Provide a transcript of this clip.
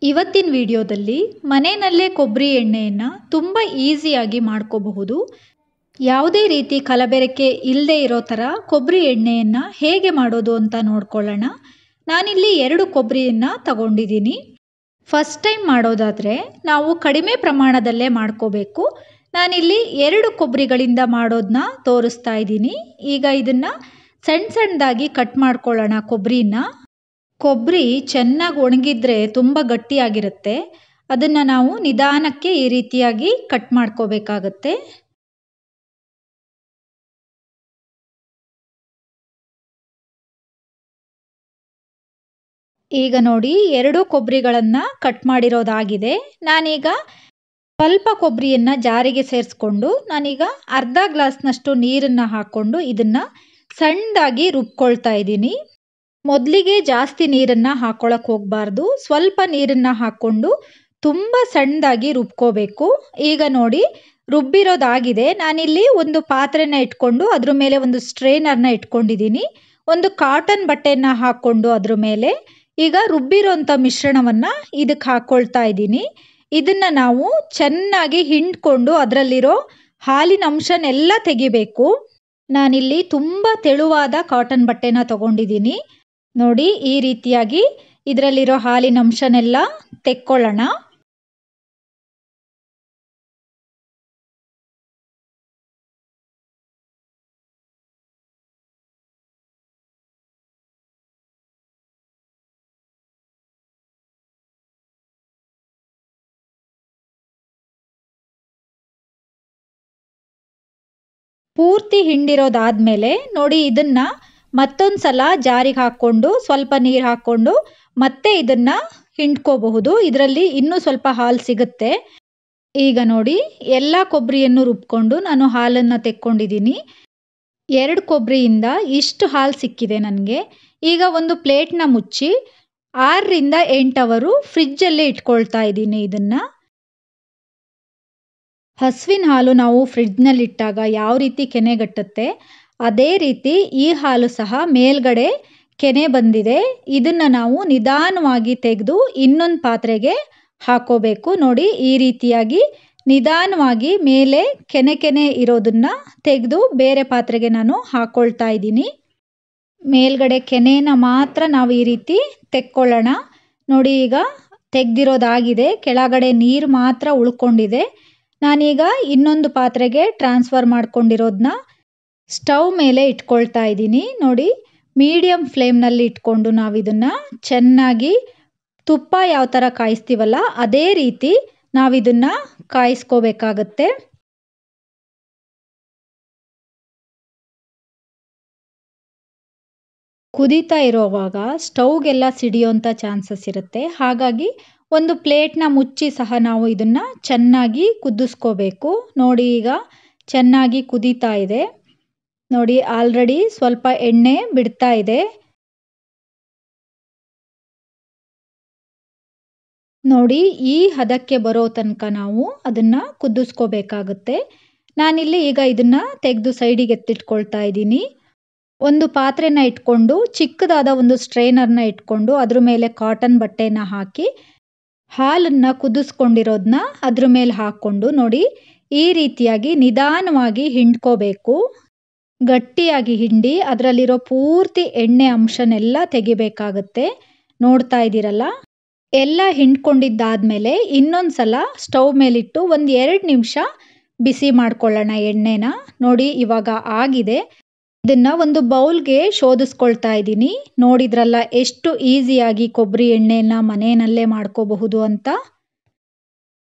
ಇವತ್ತಿನ ವಿಡಿಯೋದಲ್ಲಿ ಮನೆಯಲ್ಲೇ ಕೊಬ್ಬರಿ ಎಣ್ಣೆಯನ್ನು ತುಂಬ ಈಸಿಯಾಗಿ ಮಾಡ್ಕೋಬಹುದು. ಯಾವುದೇ ರೀತಿ ಕಲಬೆರಕೆ ಇಲ್ಲದೆ ಇರೋ ಥರ ಕೊಬ್ಬರಿ ಎಣ್ಣೆಯನ್ನು ಹೇಗೆ ಮಾಡೋದು ಅಂತ ನೋಡ್ಕೊಳ್ಳೋಣ. ನಾನಿಲ್ಲಿ 2 ಕೊಬ್ಬರಿಯನ್ನು ತಗೊಂಡಿದ್ದೀನಿ. ಫಸ್ಟ್ ಟೈಮ್ ಮಾಡೋದಾದರೆ ನಾವು ಕಡಿಮೆ ಪ್ರಮಾಣದಲ್ಲೇ ಮಾಡ್ಕೋಬೇಕು. ನಾನಿಲ್ಲಿ 2 ಕೊಬ್ಬರಿಗಳಿಂದ ಮಾಡೋದನ್ನ ತೋರಿಸ್ತಾ ಇದ್ದೀನಿ. ಈಗ ಇದನ್ನು ಸಣ್ಣದಾಗಿ ಕಟ್ ಮಾಡ್ಕೊಳ್ಳೋಣ. ಕೊಬ್ಬರಿ ಚೆನ್ನಾಗಿ ಒಣಗಿದ್ರೆ ತುಂಬ ಗಟ್ಟಿಯಾಗಿರುತ್ತೆ. ಅದನ್ನು ನಾವು ನಿಧಾನಕ್ಕೆ ಈ ರೀತಿಯಾಗಿ ಕಟ್ ಮಾಡ್ಕೋಬೇಕಾಗತ್ತೆ. ಈಗ ನೋಡಿ 2 ಕೊಬ್ಬರಿಗಳನ್ನು ಕಟ್ ಮಾಡಿರೋದಾಗಿದೆ. ನಾನೀಗ ಸ್ವಲ್ಪ ಕೊಬ್ಬರಿಯನ್ನು ಜಾರಿಗೆ ಸೇರಿಸ್ಕೊಂಡು ನಾನೀಗ ಅರ್ಧ ಗ್ಲಾಸ್ನಷ್ಟು ನೀರನ್ನು ಹಾಕ್ಕೊಂಡು ಇದನ್ನು ಸಣ್ಣದಾಗಿ ರುಬ್ಕೊಳ್ತಾ ಇದ್ದೀನಿ. ಮೊದಲಿಗೆ ಜಾಸ್ತಿ ನೀರನ್ನು ಹಾಕ್ಕೊಳ್ಳೋಕೆ ಹೋಗಬಾರ್ದು. ಸ್ವಲ್ಪ ನೀರನ್ನು ಹಾಕ್ಕೊಂಡು ತುಂಬ ಸಣ್ಣದಾಗಿ ರುಬ್ಕೋಬೇಕು. ಈಗ ನೋಡಿ ರುಬ್ಬಿರೋದಾಗಿದೆ. ನಾನಿಲ್ಲಿ ಒಂದು ಪಾತ್ರೆನ ಇಟ್ಕೊಂಡು ಅದ್ರ ಮೇಲೆ ಒಂದು ಸ್ಟ್ರೈನರ್ನ ಇಟ್ಕೊಂಡಿದ್ದೀನಿ. ಒಂದು ಕಾಟನ್ ಬಟ್ಟೆಯನ್ನು ಹಾಕ್ಕೊಂಡು ಅದ್ರ ಮೇಲೆ ಈಗ ರುಬ್ಬಿರೋಂಥ ಮಿಶ್ರಣವನ್ನು ಇದಕ್ಕೆ ಹಾಕ್ಕೊಳ್ತಾ ಇದ್ದೀನಿ. ಇದನ್ನು ನಾವು ಚೆನ್ನಾಗಿ ಹಿಂಡ್ಕೊಂಡು ಅದರಲ್ಲಿರೋ ಹಾಲಿನ ಅಂಶನೆಲ್ಲ ತೆಗಿಬೇಕು. ನಾನಿಲ್ಲಿ ತುಂಬ ತೆಳುವಾದ ಕಾಟನ್ ಬಟ್ಟೆನ ತಗೊಂಡಿದ್ದೀನಿ. ನೋಡಿ ಈ ರೀತಿಯಾಗಿ ಇದರಲ್ಲಿರೋ ಹಾಲಿನ ಅಂಶನೆಲ್ಲ ತೆಕ್ಕೊಳ್ಳೋಣ. ಪೂರ್ತಿ ಹಿಂಡಿರೋದಾದ್ಮೇಲೆ ನೋಡಿ ಇದನ್ನ ಮತ್ತೊಂದು ಸಲ ಜಾರಿಗೆ ಹಾಕ್ಕೊಂಡು ಸ್ವಲ್ಪ ನೀರು ಹಾಕ್ಕೊಂಡು ಮತ್ತೆ ಇದನ್ನ ಹಿಂಡ್ಕೋಬಹುದು. ಇದರಲ್ಲಿ ಇನ್ನೂ ಸ್ವಲ್ಪ ಹಾಲು ಸಿಗುತ್ತೆ. ಈಗ ನೋಡಿ ಎಲ್ಲ ಕೊಬ್ಬರಿಯನ್ನು ರುಬ್ಕೊಂಡು ನಾನು ಹಾಲನ್ನು ತೆಕ್ಕೊಂಡಿದ್ದೀನಿ. 2 ಕೊಬ್ಬರಿಯಿಂದ ಇಷ್ಟು ಹಾಲು ಸಿಕ್ಕಿದೆ ನನಗೆ. ಈಗ ಒಂದು ಪ್ಲೇಟ್ನ ಮುಚ್ಚಿ 6 ರಿಂದ 8 ಅವರು ಫ್ರಿಜ್ಜಲ್ಲೇ ಇಟ್ಕೊಳ್ತಾ ಇದ್ದೀನಿ. ಇದನ್ನು ಹಸುವಿನ ಹಾಲು ನಾವು ಫ್ರಿಡ್ಜ್ನಲ್ಲಿ ಇಟ್ಟಾಗ ಯಾವ ರೀತಿ ಕೆನೆಗಟ್ಟುತ್ತೆ ಅದೇ ರೀತಿ ಈ ಹಾಲು ಸಹ ಮೇಲ್ಗಡೆ ಕೆನೆ ಬಂದಿದೆ. ಇದನ್ನು ನಾವು ನಿಧಾನವಾಗಿ ತೆಗೆದು ಇನ್ನೊಂದು ಪಾತ್ರೆಗೆ ಹಾಕೋಬೇಕು. ನೋಡಿ ಈ ರೀತಿಯಾಗಿ ನಿಧಾನವಾಗಿ ಮೇಲೆ ಕೆನೆ ಇರೋದನ್ನು ತೆಗೆದು ಬೇರೆ ಪಾತ್ರೆಗೆ ನಾನು ಹಾಕ್ಕೊಳ್ತಾ ಇದ್ದೀನಿ. ಮೇಲ್ಗಡೆ ಕೆನೆನ ಮಾತ್ರ ನಾವು ಈ ರೀತಿ ತೆಕ್ಕೊಳ್ಳೋಣ. ನೋಡಿ ಈಗ ತೆಗೆದಿರೋದಾಗಿದೆ. ಕೆಳಗಡೆ ನೀರು ಮಾತ್ರ ಉಳ್ಕೊಂಡಿದೆ. ನಾನೀಗ ಇನ್ನೊಂದು ಪಾತ್ರೆಗೆ ಟ್ರಾನ್ಸ್ಫರ್ ಮಾಡ್ಕೊಂಡಿರೋದನ್ನ ಸ್ಟವ್ ಮೇಲೆ ಇಟ್ಕೊಳ್ತಾ ಇದ್ದೀನಿ. ನೋಡಿ ಮೀಡಿಯಮ್ ಫ್ಲೇಮ್ನಲ್ಲಿ ಇಟ್ಕೊಂಡು ನಾವು ಇದನ್ನು ಚೆನ್ನಾಗಿ ತುಪ್ಪ ಯಾವ ಥರ ಕಾಯಿಸ್ತೀವಲ್ಲ ಅದೇ ರೀತಿ ನಾವಿದನ್ನು ಕಾಯಿಸ್ಕೋಬೇಕಾಗತ್ತೆ. ಕುದೀತಾ ಇರೋವಾಗ ಸ್ಟವ್ಗೆಲ್ಲ ಸಿಡಿಯೋಂಥ ಚಾನ್ಸಸ್ ಇರುತ್ತೆ. ಹಾಗಾಗಿ ಒಂದು ಪ್ಲೇಟ್ನ ಮುಚ್ಚಿ ಸಹ ನಾವು ಇದನ್ನು ಚೆನ್ನಾಗಿ ಕುದಿಸ್ಕೋಬೇಕು. ನೋಡಿ ಈಗ ಚೆನ್ನಾಗಿ ಕುದೀತಾ ಇದೆ. ನೋಡಿ ಆಲ್ರೆಡಿ ಸ್ವಲ್ಪ ಎಣ್ಣೆ ಬಿಡ್ತಾ ಇದೆ. ನೋಡಿ ಈ ಹದಕ್ಕೆ ಬರೋ ತನಕ ನಾವು ಅದನ್ನು ಕುದಿಸ್ಕೋಬೇಕಾಗುತ್ತೆ. ನಾನಿಲ್ಲಿ ಈಗ ಇದನ್ನು ತೆಗೆದು ಸೈಡಿಗೆ ಎತ್ತಿಟ್ಕೊಳ್ತಾ ಇದ್ದೀನಿ. ಒಂದು ಪಾತ್ರೆನ ಇಟ್ಕೊಂಡು ಚಿಕ್ಕದಾದ ಒಂದು ಸ್ಟ್ರೈನರ್ನ ಇಟ್ಕೊಂಡು ಅದ್ರ ಮೇಲೆ ಕಾಟನ್ ಬಟ್ಟೆನ ಹಾಕಿ ಹಾಲನ್ನು ಕುದಿಸ್ಕೊಂಡಿರೋದನ್ನ ಅದ್ರ ಮೇಲೆ ಹಾಕ್ಕೊಂಡು ನೋಡಿ ಈ ರೀತಿಯಾಗಿ ನಿಧಾನವಾಗಿ ಹಿಂಡ್ಕೋಬೇಕು. ಗಟ್ಟಿಯಾಗಿ ಹಿಂಡಿ ಅದರಲ್ಲಿರೋ ಪೂರ್ತಿ ಎಣ್ಣೆ ಅಂಶನೆಲ್ಲ ತೆಗಿಬೇಕಾಗತ್ತೆ. ನೋಡ್ತಾ ಇದ್ದೀರಲ್ಲ, ಎಲ್ಲ ಹಿಂಡ್ಕೊಂಡಿದ್ದಾದ್ಮೇಲೆ ಇನ್ನೊಂದು ಸಲ ಸ್ಟವ್ ಮೇಲಿಟ್ಟು ಒಂದು 2 ನಿಮಿಷ ಬಿಸಿ ಮಾಡ್ಕೊಳ್ಳೋಣ ಎಣ್ಣೆನ. ನೋಡಿ ಇವಾಗ ಆಗಿದೆ. ಇದನ್ನು ಒಂದು ಬೌಲ್ಗೆ ಶೋಧಿಸ್ಕೊಳ್ತಾ ಇದ್ದೀನಿ. ನೋಡಿದ್ರಲ್ಲ ಎಷ್ಟು ಈಸಿಯಾಗಿ ಕೊಬ್ಬರಿ ಎಣ್ಣೆನ ಮನೆಯಲ್ಲೇ ಮಾಡ್ಕೋಬಹುದು ಅಂತ.